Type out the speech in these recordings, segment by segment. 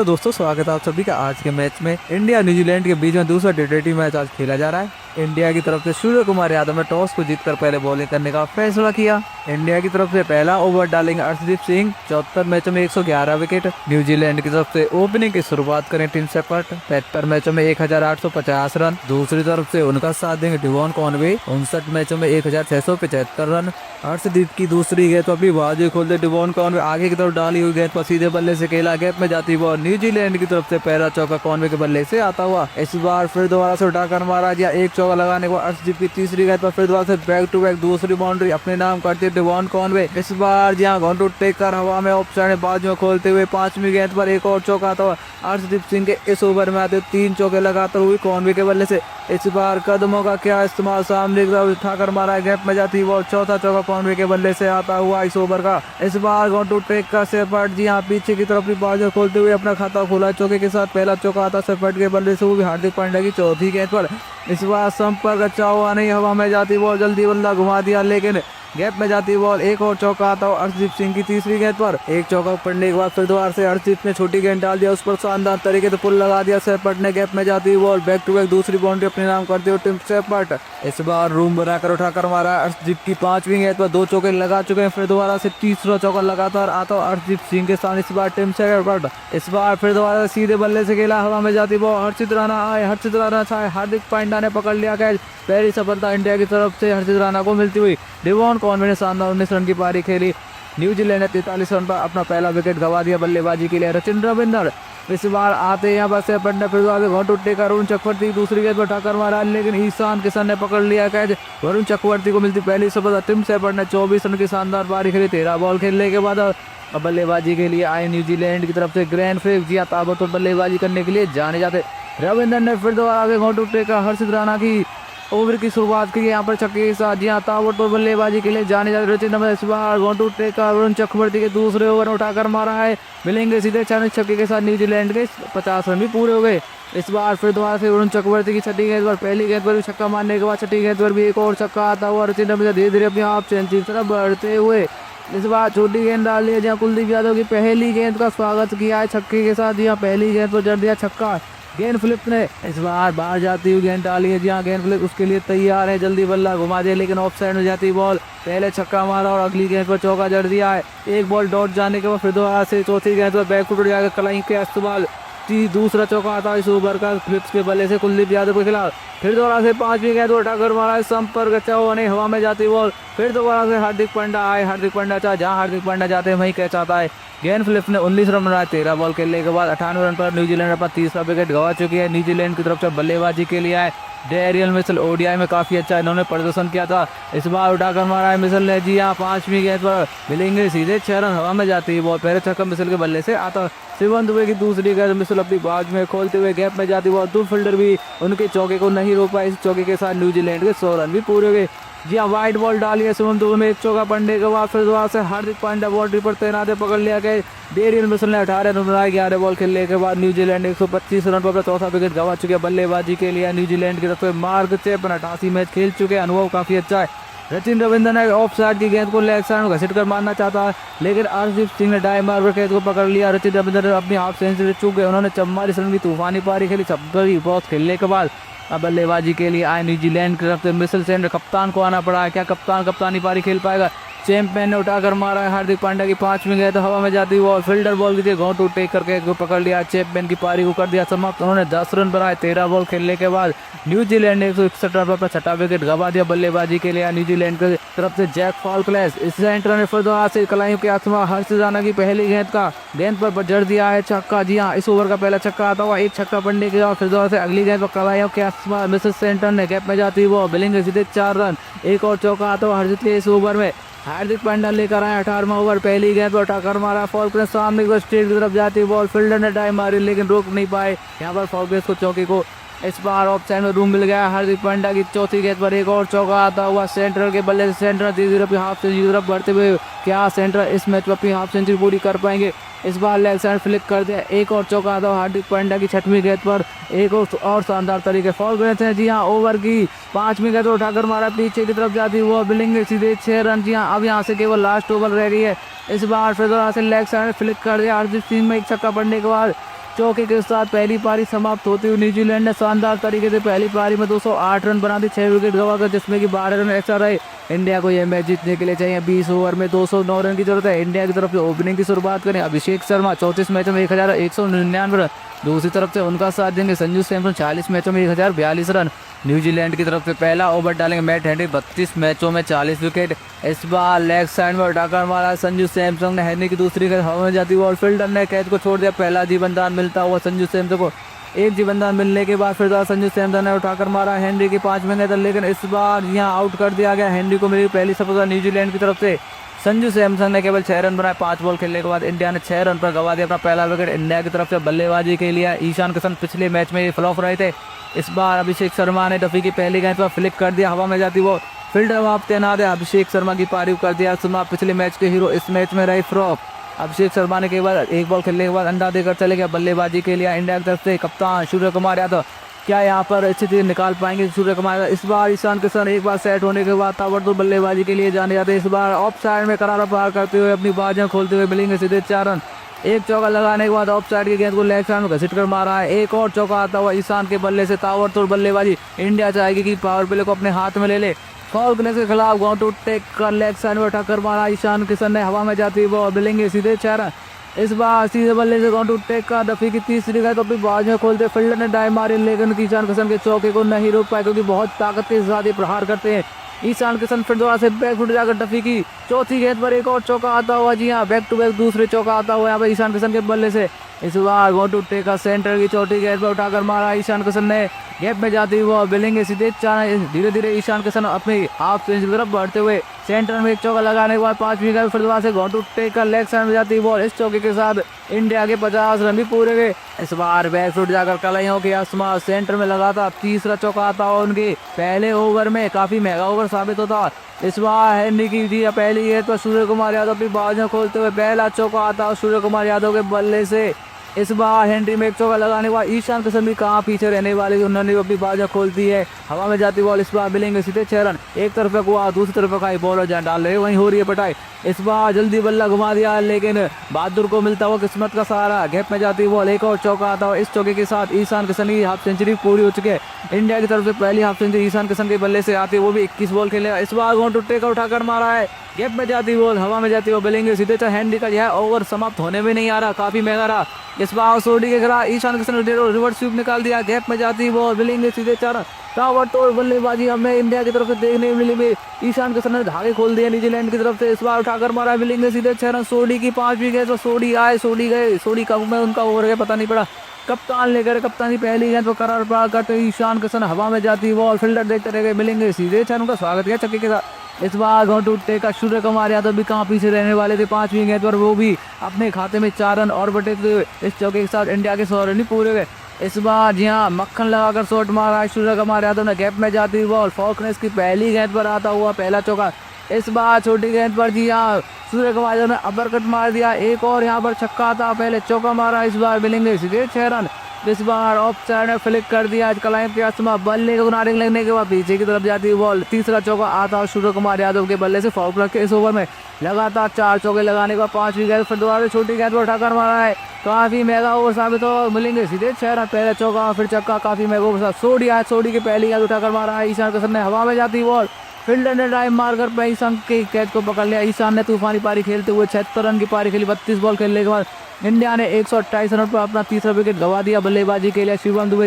Hello दोस्तों, स्वागत है आप सभी का। आज के मैच में इंडिया न्यूजीलैंड के बीच में दूसरा टी20 मैच आज खेला जा रहा है। इंडिया की तरफ से सूर्य कुमार यादव ने टॉस को जीतकर पहले बॉलिंग करने का फैसला किया। इंडिया की तरफ से पहला ओवर डालेंगे अर्शदीप सिंह। 74 मैचों में 111 विकेट। न्यूजीलैंड की तरफ से ओपनिंग की शुरुआत करें टिम शेफर्ड। 73 मैचों में 1850 रन। दूसरी तरफ से उनका साथ देंगे डेवॉन कॉनवे। 59 मैचों में 1675 रन। अर्शदीप की दूसरी गेंद पर भी बाजी खोलते डेवॉन कॉनवे आगे की तरफ डाली हुई गेंद पर सीधे बल्ले से खेला, गैप में जाती बॉल। न्यूजीलैंड की तरफ से पहला चौका कॉनवे के बल्ले से आता हुआ। इस बार फिर दोबारा से उठाकर मारा गया। एक चौका लगाने को अर्शदीप की तीसरी गेंद पर फिर दोबारा से बैक टू बैक दूसरी बाउंड्री अपने नाम करती है डेवॉन कॉनवे। इस बार जहां घंटू टेक कर हवा में ऑफ साइड बाजू में खोलते हुए पांचवी गेंद पर एक और चौका आता हुआ। अर्शदीप सिंह के इस ओवर में आते 3 चौके लगातार हुई कॉनवे के बल्ले से। इस बार कदमों का क्या इस्तेमाल, सामने की तरफ उठाकर मारा, गैप में जाती बॉल। चौथा चौका कॉनवे के बल्ले से आता हुआ इस ओवर का। इस बार घंटू टेक का शेफर्ड जी हाँ पीछे की तरफ बाजू खोलते हुए अपना खाता खोला चौके के साथ। पहला चौका आता शेफर्ड के बल्ले से, वो भी हार्दिक पांड्या की चौथी गेंद पर। इस बार संपर्क अच्छा हुआ नहीं, हवा में जाती बॉल, जल्दी बल्ला घुमा दिया लेकिन गैप में जाती बॉल। एक और चौका आता है अर्शदीप सिंह की तीसरी गेंद पर। एक चौका पड़ने के बाद फिर दोबारा से अर्शदीप ने छोटी गेंद डाल दिया, उस पर शानदार तरीके से पुल लगा दिया शेफर्ड ने। गैप में जाती बॉल, बैक टू बैक दूसरी बाउंड्री अपने नाम करते हुए टिम शेफर्ड। इस बार रूम बनाकर उठाकर मारा अर्शदीप की पांचवी गेंद पर 2 चौके लगा चुके हैं। फिर दोबारा से तीसरा चौका लगातार आता है अर्शदीप सिंह के साथ। इस बार टिम शेफर्ड इस बार फिर दोबारा सीधे बल्ले से खेला, हवा में जाती बॉल। हर्षित राणा छाए, हार्दिक पांड्या ने पकड़ लिया कैच। पहली सफलता इंडिया की तरफ से हर्षित राणा को मिलती हुई। डेवॉन कॉनवे ने शानदार 19 रन की पारी खेली। न्यूजीलैंड ने 43 रन पर अपना पहला विकेट गंवा दिया बल्लेबाजी के लिए रचिन रविंद्र। इस बार आते यहाँ पर शेफर्ड ने फिर घंटू टेकर वरुण चक्रवर्ती दूसरी गेंद पर उठाकर मारा, लेकिन ईशान किशन ने पकड़ लिया कैच। वरुण चक्रवर्ती को मिलती पहली सफलता। टिम शेफर्ड ने 24 रन की शानदार पारी खेली। 13 बॉल खेलने के बाद बल्लेबाजी के लिए आए न्यूजीलैंड की तरफ से ग्रैंड फेक जिया ताबड़तोड़ बल्लेबाजी करने के लिए जाने जाते रविंद्र ने फिर दोबारा आगे घंटू टेकर हर्षित राणा की ओवर की शुरुआत की। यहाँ पर छक्के के साथ जी ताबड़तोड़ बल्लेबाजी के लिए जाने जाते रचिन रविंद्र। इस बार घंटू टेकर वरुण चक्रवर्ती के दूसरे ओवर में उठाकर मारा है, मिलेंगे सीधे 6 छक्के के साथ। न्यूजीलैंड के 50 रन भी पूरे हो गए। इस बार फिर दोबारा से वरुण चक्रवर्ती की छठी गेंद पर, पहली गेंद पर भी छक्का मारने के बाद छठी गेंद पर भी एक और छक्का आता हुआ। रचिन रविंद्र धीरे धीरे अपनी हाफ सेंचुरी की तरफ बढ़ते हुए इस बार छोटी गेंद डाल दी है, जहाँ कुलदीप यादव की पहली गेंद का स्वागत किया है छक्के के साथ। यहाँ पहली गेंद पर जड़ दिया छक्का। गेंद फ्लिप ने इस बार बाहर जाती हुई गेंद डाली है, जहाँ गेंद फ्लिप उसके लिए तैयार है, जल्दी बल्ला घुमा दे, लेकिन ऑफ साइड में जाती बॉल। पहले छक्का मारा और अगली गेंद पर चौका जड़ दिया है। एक बॉल डॉट जाने के बाद फिर दोबारा से चौथी गेंद पर बैक फुट जाकर कलाई के इस्तेमाल। दूसरा चौका आता इस ओवर का फ्लिप्स के बल्ले से कुलदीप यादव के खिलाफ। फिर दोबारा से पांचवी गेंद उठाकर मारा है, संपर्क अच्छा हुआ नहीं, हवा में जाती बॉल। फिर दोबारा से हार्दिक पांड्या आए, हार्दिक पांड्या चाहे जहाँ हार्दिक पांड्या जाते हैं वहीं कैच आता है। गेंद फ्लिप ने 19 रन बनाए 13 बॉल खेलने के बाद। 98 रन पर न्यूजीलैंड अपना तीसरा विकेट गंवा चुकी है। न्यूजीलैंड की तरफ से बल्लेबाजी के लिए आए डेरियल मिचेल। ओडीआई में काफी अच्छा इन्होंने प्रदर्शन किया था। इस बार उठाकर मारा है मिचेल ने जी हाँ पांचवी गेंद पर, मिलेंगे सीधे 6 रन, हवा में जाती है बॉल। पहले छक्का मिचेल के बल्ले से आता। शिवम दुबे की दूसरी गेंद मिचेल अपनी बाज में खोलते हुए गैप में जाती बॉल। 2 फील्डर भी उनके चौके को नहीं रोक पाए। इस चौके के साथ न्यूजीलैंड के 100 रन भी पूरे हो गए। जी हाँ वाइट बॉल डाली है शिवम दुबे में, एक चौका पड़ने के बाद फिर दोबारा से हार्दिक पांड्या बाउंड्री पर तैनात है, पकड़ लिया गया। डेरियल मिचेल ने 18 रन बनाए 11 बॉल खेलने के बाद। न्यूजीलैंड 125 रन पर अपना चौथा विकेट गंवा चुके हैं। बल्लेबाजी के लिए न्यूजीलैंड की तरफ से मार्क चैपमैन 88 मैच खेल चुके हैं, अनुभव काफी अच्छा है। रचिन रविंद्र ने ऑफ साइड की गेंद को लेग साइड में घसीट कर मारना चाहता है, लेकिन अर्शदीप सिंह ने डाई मार कर गेंद को पकड़ लिया। रचिन रविंद्र अपनी हाफ सेंचुरी चूक गए। उन्होंने 44 रन की तूफानी पारी खेली 70 बॉल खेलने के बाद। अब बल्लेबाजी के लिए आए न्यूजीलैंड की तरफ से मिचेल सेंटर, कप्तान को आना पड़ा है। क्या कप्तानी पारी खेल पाएगा? चैंपियन ने उठाकर मारा है हार्दिक पांड्या की पांचवी गेंद, हवा में जाती बॉल। फील्डर बॉल की थी, घंटू टेक करके पकड़ लिया। चैंपियन की पारी को कर दिया समाप्त। उन्होंने 10 रन बनाए 13 बॉल खेलने के बाद। न्यूजीलैंड ने 161 रन पर अपना छठा विकेट गंवा दिया। बल्लेबाजी के लिए न्यूजीलैंड की तरफ से जैक फॉल्कनेस। इस सेंटर ने फिर दोबारा से कलाइयों के आसमा हर्षित राणा की पहली गेंद पर जड़ दिया है छक्का। जी हाँ इस ओवर का पहला छक्का आता हुआ। एक छक्का पड़ने के बाद फिर दोबारा से अगली गेंद पर कलाइयों के आसमा मिसेस सेंटर ने गैप में जाती वो बिलिंग सीधे 4 रन। एक और चौका आता हुआ हर्षित के इस ओवर में। हार्दिक पांड्या लेकर आए 18वां ओवर, पहली गेंद पर उठाकर मारा। फॉल्कनेस सामने की स्ट्रेट की तरफ जाती बॉल, फील्डर ने डाई मारी लेकिन रोक नहीं पाए यहाँ पर फॉल्कनेस को चौके को। इस बार ऑफ साइड में रूम मिल गया। हार्दिक पांड्या की चौथी गेंद पर एक और चौका आता हुआ सेंट्रल के बल्ले से। सेंटर धीरे धीरे अपनी हाफ सेंचुरी की तरफ बढ़ते हुए क्या सेंटर इस मैच में अपनी हाफ सेंचुरी पूरी कर पाएंगे? इस बार लेग साइड फ्लिक कर दिया। एक और चौका आता हार्दिक पांड्या की छठवीं गेंद पर, एक और शानदार तरीके फॉल्कनेस है जी हाँ ओवर की पांचवीं गेंद उठाकर मारा, पीछे की तरफ जाती वो बिलिंग सीधे 6 रन। जी हाँ अब यहाँ से केवल लास्ट ओवर रह गई है। इस बार फिर दोबारा से लेग साइड फ्लिक कर दिया। अर्शदीप सिंह में एक छक्का पड़ने के बाद चौके के साथ पहली पारी समाप्त होती हुई न्यूजीलैंड ने शानदार तरीके से पहली पारी में 208 रन बना दी, 6 विकेट गंवाकर, जिसमें कि 12 रन एक्स्ट्रा रहे। इंडिया को यह मैच जीतने के लिए चाहिए 20 ओवर में 209 रन की जरूरत है। इंडिया की तरफ से ओपनिंग की शुरुआत करें अभिषेक शर्मा, 34 मैचों में 1199 रन। दूसरी तरफ से उनका साथ देंगे संजू सैमसन, 40 मैचों में 1042 रन। न्यूजीलैंड की तरफ से पहला ओवर डालेंगे मैट हेनरी, 32 मैचों में 40 विकेट। इस बार लेग साइड में उठाकर मारा संजू सैमसन ने, हेनरी की दूसरी गेंद हवा में जाती हुई और फील्डर ने कैच को छोड़ दिया। पहला जीवनदान मिलता हुआ संजू सैमसन को। एक जीवनदान मिलने के बाद फिर संजू सैमसन ने उठाकर मारा हेनरी की 5वीं गेंद, लेकिन इस बार यहाँ आउट कर दिया गया। हेनरी को मिली पहली सफलता न्यूजीलैंड की तरफ से। संजू सैमसन ने केवल 6 रन बनाए 5 बॉल खेलने के बाद। इंडिया ने 6 रन पर गंवा दिया अपना पहला विकेट। इंडिया की तरफ से बल्लेबाजी के लिए ईशान किशन पिछले मैच में फ्लॉप रहे थे। इस बार अभिषेक शर्मा ने डफी की पहली गेंद पर फ्लिक कर दिया, हवा में जाती वो फील्डर वहां तैनात है। अभिषेक शर्मा की पारी कर दिया। शर्मा पिछले मैच के हीरो इस मैच में रहे फ्लॉप। अभिषेक शर्मा ने केवल 1 बॉल खेलने के बाद अंडा देकर चले गया। बल्लेबाजी के लिए इंडिया की तरफ से कप्तान सूर्य कुमार यादव, क्या यहाँ पर स्थिति निकाल पाएंगे सूर्य कुमार यादव? इस बार ईशान किशन एक बार सेट होने के बाद ताबड़तोड़ बल्लेबाजी के लिए जाने जाते। इस बार ऑफ साइड में करारा पार करते हुए अपनी बाजियां खोलते हुए मिलेंगे सीधे 4 रन। एक चौका लगाने के बाद ऑफ साइड की गेंद को लेग साइड में घसीट कर मारा है। एक और चौका आता हुआ ईशान के बल्ले से ताबड़तोड़ बल्लेबाजी। इंडिया चाहेगी कि पावर प्ले को अपने हाथ में ले ले। फॉल के खिलाफ गॉन टू टेक कर लेग साइड में उठाकर मारा ईशान किशन ने, हवा में जाती वो मिलेंगे सीधे 4 रन। इस बार सीधे बल्ले से गॉन टू टेक का डफी की तीसरी गेंद तो अपनी बाजियां खोलते फील्डर ने डाई मारी, लेकिन ईशान किशन के चौके को नहीं रोक पाए क्योंकि बहुत ताकत के साथ ही प्रहार करते हैं। ईशान किशन फिर दोबारा से बैक फुट जाकर डफी की चौथी गेंद पर एक और चौका आता हुआ। जी हाँ, बैक टू बैक दूसरे चौका आता हुआ यहाँ पर ईशान किशन के बल्ले से। इस बार गॉन टू टेक का सेंटर की चौथी गेंद पर उठाकर मारा ईशान किशन ने, गैप में जाती हुई बिलेंगे सीधे 4। धीरे धीरे ईशान किशन अपनी हाफ सेंचुरी की तरफ बढ़ते हुए सेंटर में एक चौका लगाने के बाद 5वीं गेंद फिर दोबारा से गॉन टू टेक का लेग साइड में जाती बॉल। इस चौके के साथ इंडिया के 50 रन भी पूरे गए। इस बार बैक फुट जाकर कलाइयों के आसमान सेंटर में लगाता तीसरा चौका आता हुआ उनके पहले ओवर में, काफी महंगा ओवर साबित होता। इस बार हेनरी की दी पहली गेंद पर सूर्य कुमार यादव अपनी बाजियां खोलते हुए पहला चौका आता सूर्य कुमार यादव के बल्ले से। इस बार हेनरी में एक चौका लगाने के बाद ईशान किशन भी कहाँ पीछे रहने वाले, उन्होंने अपनी बाजियां खोलती है, हवा में जाती बॉल। इस बार मिलेंगे सीधे 6 रन। एक तरफ हुआ, दूसरी तरफ का बॉलर जान डाल रहे, वहीं हो रही है पटाई। इस बार जल्दी बल्ला घुमा दिया, लेकिन बहादुर को मिलता हुआ किस्मत का सहारा, गैप में जाती बॉल। एक और चौका आता हुआ। इस चौके के साथ ईशान किशन की हाफ सेंचुरी पूरी हो चुकी है। इंडिया की तरफ से पहली हाफ सेंचुरी ईशान किशन के बल्ले से आती है, वो भी 21 बॉल खेलेगा। इस बार गॉन टू टेक उठाकर मारा है, गैप में जाती बॉल, हवा में जाती बॉल, मिलेंगे सीधे 4। हेनरी का यह ओवर समाप्त होने में नहीं आ रहा, काफी महंगा रहा। इस बार सोडी के खिलाफ ईशान किशन ने रिवर्स स्वीप निकाल दिया, गैप में जाती बॉल, मिलेंगे सीधे 4। ताबड़तोड़ बल्लेबाजी हमें इंडिया की तरफ से देखने मिली। ईशान किशन ने धागे खोल दिए न्यूजीलैंड की तरफ से। इस बार उठाकर मारा, मिलेंगे सीधे 6 रन। सोडी की 5वीं गेंद, सोडी आए, सोडी गए, सोडी कब में उनका ओवर गया पता नहीं पड़ा। कप्तान लेकर कप्तानी पहली गेंद पर करार पार करते ईशान किशन, हवा में जाती बॉल, फील्डर देखते रह गए, मिलेंगे सीधे 6 रन। उनका स्वागत किया छक्के के साथ। इस बार गॉन टू टेक का सूर्य कुमार यादव भी कहाँ पीछे रहने वाले थे। 5वीं गेंद पर वो भी अपने खाते में 4 रन और बटेते हुए इस चौके के साथ इंडिया के 100 रन पूरे गए। इस बार जी हाँ, मक्खन लगाकर शॉट मारा सूर्य कुमार यादव ने, गैप में जाती बॉल, फॉकनेस की पहली गेंद पर आता हुआ पहला चौका। इस बार छोटी गेंद पर जी हाँ, सूर्य कुमार यादव ने अबरकट मार दिया, एक और यहाँ पर छक्का था, पहले चौका मारा। इस बार मिलेंगे सीधे 6 रन। इस बार ऑफ साइड में फ्लिक कर दिया क्लाइंट के आसमा, बल्ले को किनारे लगने के बाद पीछे की तरफ जाती बॉल। तीसरा चौका आता सूर्य कुमार यादव के बल्ले से फाउल रख के इस ओवर में लगातार 4 चौके लगाने के बाद 5वीं गेंद फिर दोबारा छोटी गेंद पर उठाकर मारा है, काफी महंगा ओवर साबित हो। मिलेंगे सीधे 6 रन। पहले चौका फिर छक्का, काफी महंगा ओवर। सोडी आए, सोडी की पहली गेंद उठाकर मारा है ईशान किशन ने, हवा में जाती बॉल, फील्डर ने ड्राइव मारकर ईशान के कैच को पकड़ लिया। ईशान ने तूफानी पारी खेलते हुए 76 रन की पारी खेली। 32 बॉल खेलने के बाद इंडिया ने 128 रन पर अपना तीसरा विकेट गंवा दिया। बल्लेबाजी के लिए शिवम दुबे,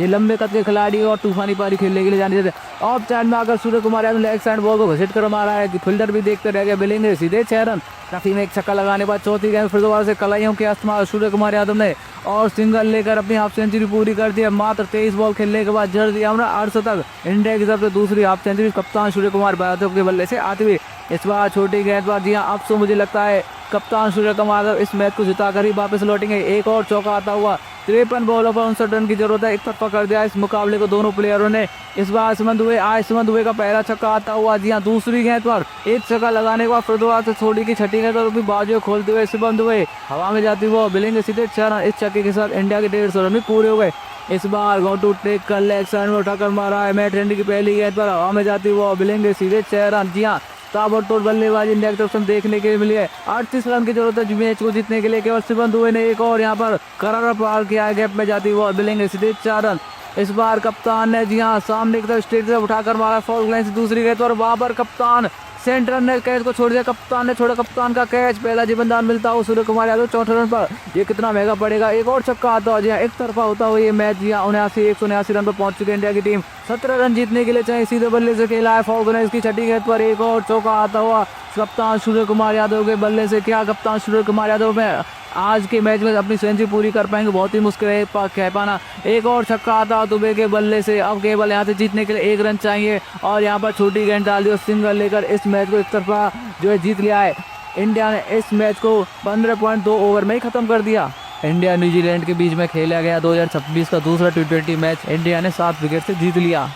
ये लंबे कद के खिलाड़ी और तूफानी पारी खेलने के लिए जाने थे। ऑफ साइड में आकर Surya Kumar Yadav leg side ball को घसीट कर मारा है, फील्डर भी देखते रह गए, मिलेंगे सीधे 6 रन। काफी में एक छक्का लगाने के बाद चौथी गेंद फिर दोबारा से कलाइयों के आसमान सूर्य कुमार यादव ने और सिंगल लेकर अपनी हाफ सेंचुरी पूरी कर दी। मात्र 23 बॉल खेलने के बाद जड़ दिया हमने 68। इंडिया की तरफ से दूसरी हाफ सेंचुरी कप्तान सूर्य कुमार यादव के बल्ले से आती हुई। इस बार छोटी गेंद पर जी हाँ, अब तो मुझे लगता है कप्तान सूर्य कुमार यादव इस मैच को जिताकर ही वापस लौटेंगे। एक और चौका आता हुआ, 53 बॉलों पर 59 रन की जरूरत है, एक तरफा कर दिया इस मुकाबले को दोनों प्लेयरों ने। इस बार सुमन दुबे का पहला छक्का आता हुआ, जी हाँ, दूसरी गेंद पर एक छक्का लगाने के बाद फिर दोबारा से छोटी की छठी गेंद पर बाजुएं खोलते हुए सुमन दुबे हवा में जाती हुआ, मिलेंगे सीधे 6 रन। इस छक्के के साथ इंडिया के 150 रन भी पूरे हो गए। इस बार गॉन टू टेक कर लेग साइड में उठाकर मारा है मैट हेनरी की पहली गेंद पर, हवा में जाती हुआ, मिलेंगे सीधे 6 रन। जी हाँ, ताबड़तोड़ बल्लेबाजी इंडिया की तरफ से देखने के लिए मिली है। 38 रन की जरूरत है मैच को जीतने के लिए। केवल शिवम दुबे ने एक और यहाँ पर करारा पार किया है, गैप में जाती हुई मिलेंगे सीधे 4 रन। इस बार कप्तान ने जी हाँ सामने की तरफ स्ट्रेट से उठाकर मारा फॉल लाइन से दूसरी गेंद पर, वहां पर कप्तान सेंटर ने कैच को छोड़ दिया। कप्तान ने छोड़ा, कप्तान का कैच, पहला जीवनदान मिलता है सूर्य कुमार यादव 64 रन पर। ये कितना महंगा पड़ेगा, एक और छक्का आता है जी हाँ, एक तरफा होता हुआ ये मैच जी हाँ 179 रन पर पहुंच चुकी है इंडिया की टीम। 17 रन जीतने के लिए चाहिए, सीधे बल्ले से खेला है फॉल इसकी छठी गेंद पर एक और चौका आता हुआ कप्तान सूर्य कुमार यादव के बल्ले से। क्या कप्तान सूर्य कुमार यादव में आज के मैच में अपनी सेंचुरी पूरी कर पाएंगे, बहुत ही मुश्किल है कह पाना। एक और छक्का आता दुबे के बल्ले से। अब केवल यहाँ से जीतने के लिए 1 रन चाहिए और यहाँ पर छोटी गेंद डाल दी और सिंगल लेकर इस मैच को एक तरफा जो है जीत लिया है। इंडिया ने इस मैच को 15.2 ओवर में ही खत्म कर दिया। इंडिया न्यूजीलैंड के बीच में खेला गया 2026 का दूसरा T20 मैच इंडिया ने 7 विकेट से जीत लिया।